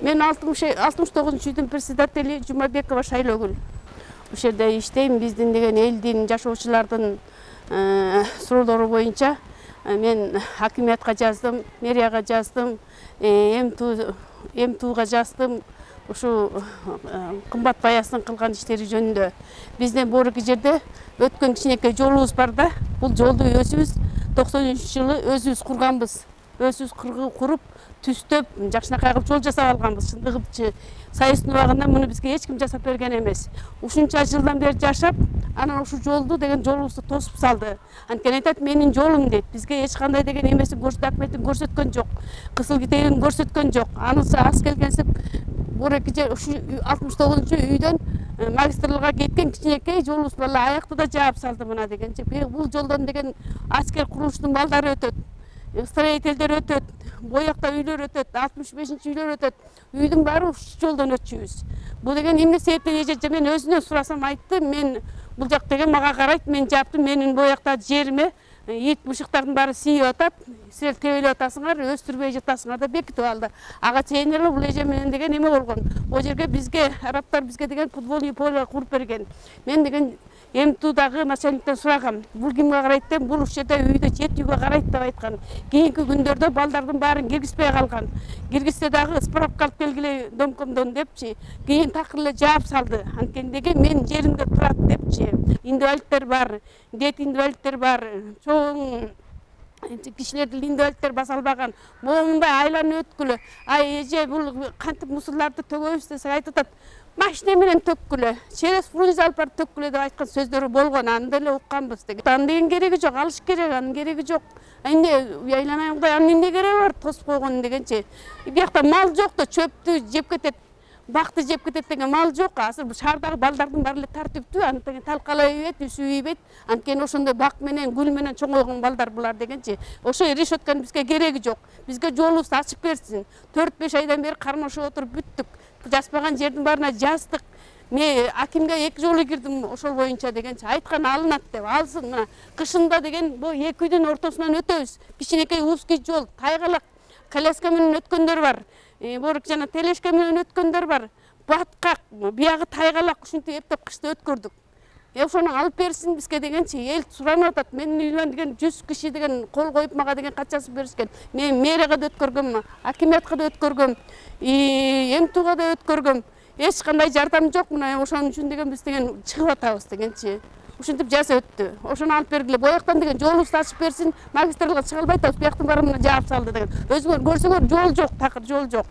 Мен 69 үйдүн председатели Жумабекова Шайлогүл. Ошол жерде иштейм. Биздин деген элдин, жашоочулардын суроолору боюнча мен хакимиятка жаздым, мэрияга жаздым, МТУга жаздым. Ушу кымбат баясын кылган иштери жөнүндө. Биздин борги жерде өткөн кичинекей жолубуз бар да. Бул жолду өзүбүз 93-жылы өзүбүз курганбыз. Өзүбүз куруп, түстөп, жакшынакай кылып жол жасап алганбыз. Чындыгычы сайыстын убагында муну бизге эч ким жасап берген эмес. Ушунча жылдан бери жашап, анан ушу жолду деген жолубузду тосуп салды. Анткени айтат, менин жолум дейт. Бизге эч кандай деген эмесин документин көрсөткөн жок. Кызыл китебин көрсөткөн жок. Анысы аз келгенсип Борки жер ушу 69-үйдөн магистрлыкка кеткен кичинекей жолубуз бар, аякты да жаап салды мына дегенче. Бул жолдон деген аскер курулуштун балдары өтөт. Строительдер өтөт, боякта үйлөр өтөт, 65-үйлөр өтөт. Үйдүн баары ушу жолдон өтчүбүз. Бул деген эмне себептен эже мен өзүнөн сурасам айтты, мен бул жак деген мага карайт, мен жаптым, менин боякта жериме ит мушуктардын баары сийип атат. Силер тебелеп атасыңар, өстүрбөй жатасыңар да бекитип алды. Ага чейин эле бул эже менен деген эме болгон. О жерге бизге арабтар бизге деген футбольный поле куруп берген. Мен деген МТУдагы начальниктен сурагам. Бул кимге карайт деп, бул ушул жерде үйдө 7 үйгө карайт деп айткан. Кийинки күндөрдө балдардын баарын киргизбей калган. Киргизсе дагы справка алып келгиле домкомдон депчи. Кийин такыр эле жаап салды. Анткени деген мен жеримде турат депчи. Инвалидтер бар, дет инвалидтер бар. Чоң кишилердин инвалидтер баса албаган. Моундай айланып өткүлө. Ай эже бул кантип мусуларды төгөбүз десе айтат. Машина менен төккүлө, через фрунзе алып барып төккүлө деп айткан сөздөрү болгон. Анда эле укканбыз деген. Аны деген кереги жок, алыш керек, анын кереги жок. Эмне айланайын кудай, анын эмне кереги бар тосуп койгон дегенче. Биякта мал жок да, чөптү жеп кетет. Бакты жеп кетет деген мал жок. Азыр шаардагы балдардын баары эле тартиптүү, аны талкалай ийбейт, үсүп ийбейт. Анткени ошондой бак менен, гүл менен чоңойгон балдар булар дегенче. Ошо решетканын бизге кереги жок. Бизге жолубузду ачып берсин. 4-5 айдан бери кармашып отуруп бүттүк. Жазбаган жердин баарына жаздык. Мен акимге 2 жолу кирдим ошол боюнча дегенче. Айткан алынат деп. Алсын. Мына кышында деген бу 2 үйдүн ортосунан өтөбүз. Кичинекей узкий жол, тайгалак, коляска менен өткөндөр бар. Борок жана телешка менен өткөндөр бар. Баткак, биягы тайгалак ушинтип эптеп кышты өткөрдүк. Ошону алып берсин бизге дегенче эл суранып атат. Менин үйлөн деген 100 киши деген кол коюп мага деген кат жазып беришкен. Мен мэрияга да өткөргөм, акимиятка да өткөргөм, МТУга да өткөргөм. Эч кандай жардам жок. Мына ошон үчүн деген биз деген чыгып атабыз дегенчи. Ушинтип жаз өттү. Ошону алып бергиле. Бояктан деген жолубузду ачып берсин. Магистрлыкка чыга албай атабыз. Бияктын баарын жаап салды деген. Өзүңөр көрсөңөр жол жок, такыр жол жок.